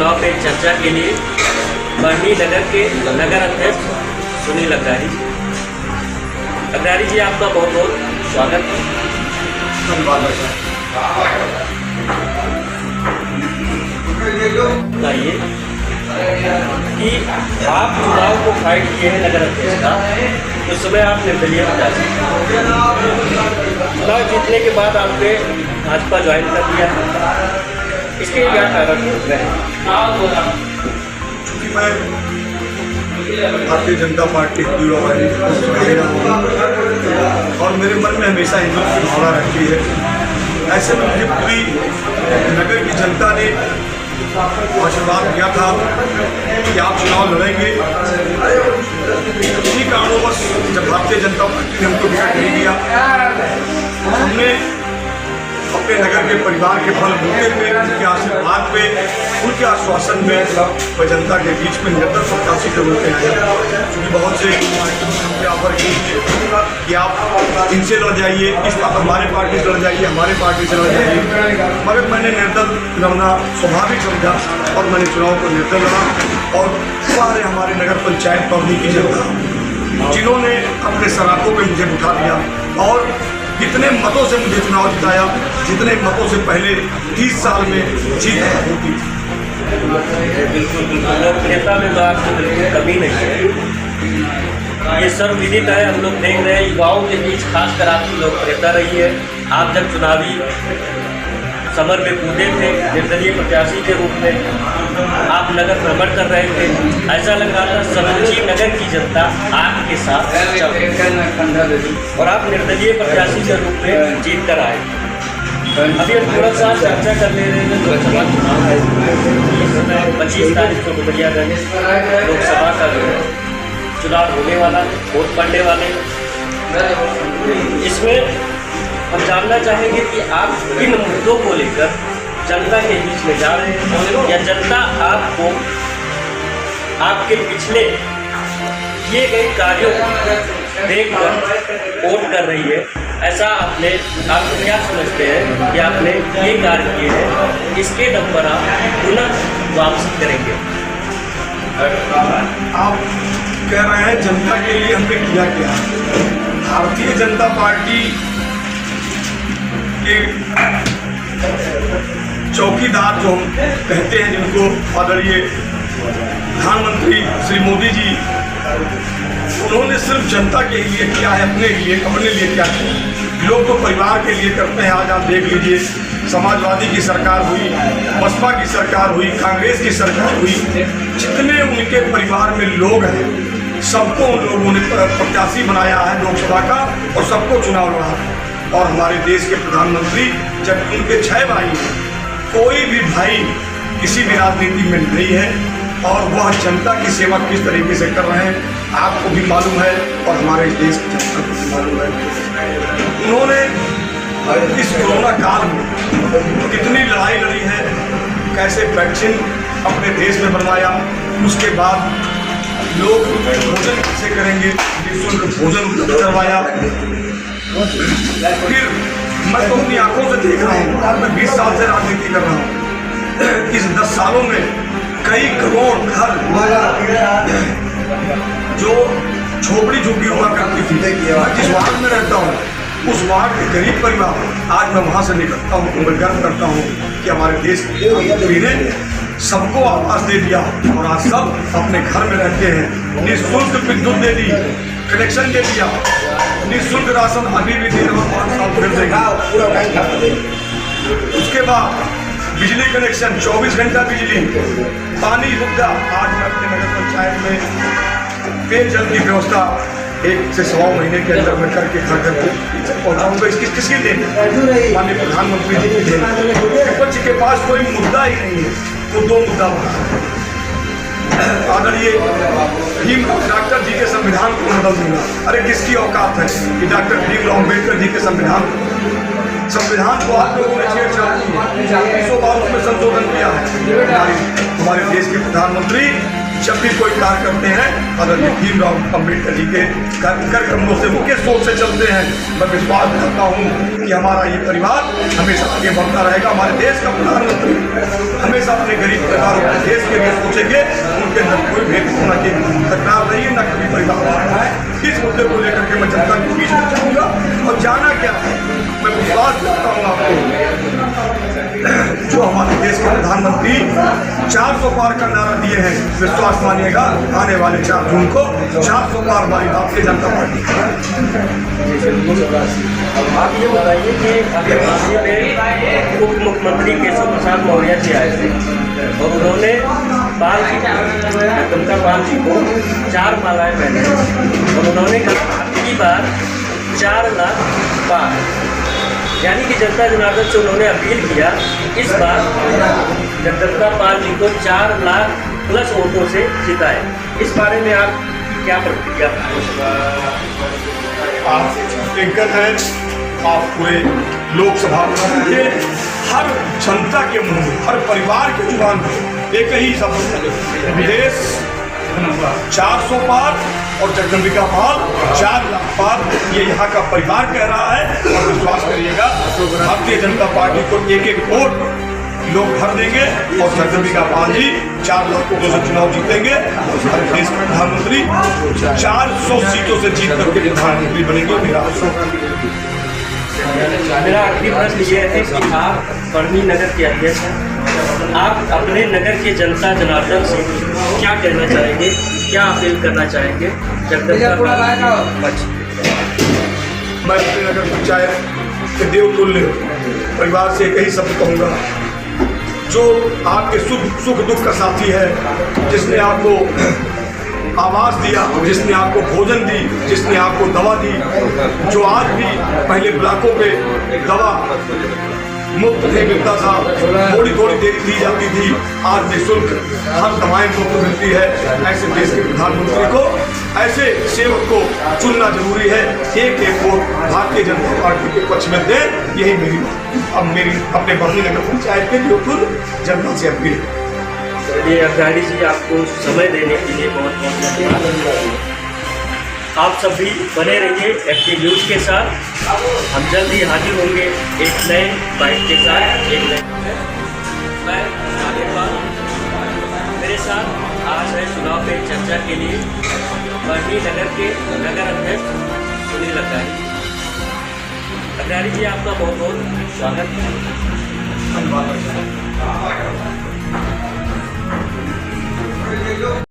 चुनाव पे चर्चा के लिए बढ़नी नगर के नगर अध्यक्ष सुनील अग्रवाल जी। अग्रवाल जी, आपका बहुत बहुत स्वागत है। बताइए कि आप चुनाव को फाइट किए हैं नगर अध्यक्ष का, उस समय आप निर्दलीय प्रत्याशी, चुनाव जीतने के बाद आपने भाजपा ज्वाइन कर दिया, इसके क्या कारण रहे? चूँकि मैं भारतीय जनता पार्टी की और मेरे मन में हमेशा हिंदुत्व की भावना रहती है। ऐसे में मुझे पूरी नगर की जनता ने आशीर्वाद दिया था कि आप चुनाव लड़ेंगे। इन्हीं कारणोंवश जब भारतीय जनता पार्टी ने हमको टिकट नहीं दिया, हमने अपने नगर के परिवार के बल बूते पे, उनके आशीर्वाद पे, उनके आश्वासन में मैं जनता के बीच में निरंतर प्रत्याशी के रूप में आया। क्योंकि बहुत से ऑफर किए कि आप इनसे लड़ जाइए, इस हमारे पार्टी से लड़ जाइए, हमारे पार्टी से लड़ जाइए, मगर मैंने निर्दल लड़ना स्वाभाविक समझा और मैंने चुनाव को निर्दल लड़ा। और सारे हमारे नगर पंचायत कॉलोनी की जनता जिन्होंने अपने सराखों पे मुझे उठा दिया और कितने मतों से मुझे चुनाव जिताया, जितने मतों से पहले 30 साल में जीत होती थी। बिल्कुल लोकप्रियता में तो आपको बिल्कुल कमी नहीं है, ये सर्वविदित है। हम लोग देख रहे हैं युवाओं के बीच खासकर आपकी लोकप्रियता रही है। आप जब चुनावी समर में कूदे थे निर्दलीय प्रत्याशी के रूप में, आप नगर भ्रमण कर रहे थे, ऐसा लग रहा था समूची नगर की जनता आपके साथ चल रही और आप निर्दलीय प्रत्याशी के रूप में जीत कर आए। अभी हम थोड़ा सा चर्चा कर ले रहे हैं लोकसभा चुनाव है, 25 तारीख को डुमरियागंज लोकसभा का चुनाव होने वाला, वोट पड़ने वाले। इसमें हम जानना चाहेंगे कि आप किन मुद्दों को लेकर जनता के बीच में जा रहे हैं, या जनता आपको आपके पिछले किए गए कार्यों को देखकर वोट कर रही है। ऐसा आप क्या समझते हैं कि आपने ये कार्य किए हैं, इसके दम पर आप पुनः वापसी करेंगे? आप कह रहे हैं जनता के लिए हमने किया क्या? भारतीय जनता पार्टी के चौकीदार जो हम कहते हैं, जिनको आदरणीय प्रधानमंत्री श्री मोदी जी, उन्होंने सिर्फ जनता के लिए किया है, अपने लिए क्या किया? लोग तो परिवार के लिए करते हैं। आज आप देख लीजिए, समाजवादी की सरकार हुई, बसपा की सरकार हुई, कांग्रेस की सरकार हुई, जितने उनके परिवार में लोग हैं सबको उन लोगों ने प्रत्याशी बनाया है लोकसभा का और सबको चुनाव लड़ा। और हमारे देश के प्रधानमंत्री जब उनके 6 भाई हैं, कोई भी भाई किसी भी राजनीति में नहीं है और वह जनता की सेवा किस तरीके से कर रहे हैं आपको भी मालूम है और हमारे देश की जनता को भी मालूम है। उन्होंने इस कोरोना काल में कितनी लड़ाई लड़ी है, कैसे वैक्सीन अपने देश में बनवाया, उसके बाद लोग भोजन कैसे करेंगे, निःशुल्क भोजन करवाया। फिर मैं तो अपनी आंखों से देख रहा हूँ, मैं 20 साल से राजनीति कर रहा हूँ, इस 10 सालों में कई करोड़ घर जो झोपड़ी झुग्गी हुआ करती थी, मैं जिस वार्ड में रहता हूँ उस वार्ड के गरीब परिवार, आज मैं वहाँ से निकलता हूँ तो मैं गर्व करता हूँ कि हमारे देश के प्रधानमंत्री ने सबको आवास दे दिया और आज सब अपने घर में रहते हैं। निःशुल्क विद्युत दे दी, कनेक्शन दे दिया, निःशुल्क राशन अभी भी दे रहा, 5 साल फिर देगा। उसके बाद बिजली कनेक्शन, 24 घंटा बिजली, पानी सुविधा। आज मैं अपने नगर पंचायत में पेयजल की व्यवस्था 1 से 1.25 महीने के अंदर में करके घर घर पहुँचाऊँगा। किसकी देन? माननीय प्रधानमंत्री जी की देन। विपक्ष के पास कोई मुद्दा ही नहीं है, वो 2 मुद्दा बना। आदरणीय डॉक्टर जी के संविधान को बदल दूंगा। अरे किसकी औकात है कि डॉक्टर भीमराव अम्बेडकर जी के संविधान को आप लोगों ने छेड़छाड़ की है, 200 बार उसमें संशोधन किया है। हमारे देश के प्रधानमंत्री जब भी कोई कार्य करते हैं आदरणीय भीमराव अम्बेडकर जी के कर कमलों से, उनके सोच से चलते हैं। मैं विश्वास करता हूँ कि हमारा ये परिवार हमेशा आगे बढ़ता रहेगा। हमारे देश का प्रधानमंत्री हमेशा अपने गरीब परिवारों के देश के लिए सोचेंगे, उनके अंदर कोई भेदभावना की तकरार नहीं है, न कभी परिवार है। इस मुद्दे को लेकर के मैं जनता के बीच में जाऊँगा और जाना क्या है, मैं विश्वास करता हूँ आपको, जो हमारे देश के प्रधानमंत्री 400 पार का नारा दिए हैं, विश्वास मानिएगा आने वाले 4 जून को 400 पार हमारी भारतीय जनता पार्टी। आप ये बताइए कि अभी हाल में उप मुख्यमंत्री केशव प्रसाद मौर्य जी आए थे और उन्होंने जगदम्बिका पाल जी को 4 मालाएं पहनाई और उन्होंने कहा अगली बार 4 लाख पार, यानी कि जनता जनार्दन से उन्होंने अपील किया इस बार जगदम्बिका पाल जी को 4 लाख प्लस वोटों से जिताए। इस बारे में आप क्या प्रतिक्रिया? आप दिग्गज हैं, आप पूरे लोकसभा में ये हर जनता के मुंह में, हर परिवार के जुबान में एक ही शब्द, विदेश 400 पार और जगदम्बिका पाल 4 लाख पार, ये यहाँ का परिवार कह रहा है। और विश्वास करिएगा भारतीय जनता पार्टी को एक वोट लोग भर देंगे और जगदम्बिका पाल जी 4 लाख वोटों से चुनाव जीतेंगे और हमारे देश के प्रधानमंत्री 400 सीटों से जीत करके प्रधानमंत्री बनेंगे। मेरा आखिरी प्रश्न ये है कि आप बरनी नगर के अध्यक्ष हैं, आप अपने नगर के जनता जनार्दन से क्या कहना चाहेंगे, क्या अपील करना चाहेंगे? मैं अपने नगर पंचायत के देवतुल्य परिवार से एक ही शब्द कहूँगा, जो आपके सुख दुख का साथी है, जिसने आपको आवास दिया, जिसने आपको भोजन दी, जिसने आपको दवा दी, जो आज भी पहले ब्लॉकों पे दवा मुफ्त नहीं मिलता था, थोड़ी देरी दी जाती थी, आज निःशुल्क हर दवाएं मुफ्त मिलती है। ऐसे देश के प्रधानमंत्री को, ऐसे सेवक को चुनना जरूरी है। एक वोट भारतीय जनता पार्टी के पक्ष में दे, यही मेरी अपने बरनी नगर पंचायत के लोकल जनता से अपील है। चलिए अग्रणी जी, आपको समय देने के लिए बहुत बहुत धन्यवाद। आप सब भी बने रहिए एक्टिव न्यूज़ के साथ। हम जल्द ही हाजिर होंगे एक नए बाइट के साथ, एक नए। मैं मेरे साथ आज है चुनाव पे चर्चा के लिए बरनी नगर के नगर अध्यक्ष सुनील अग्रणी। अग्रणी जी, आपका बहुत बहुत स्वागत है।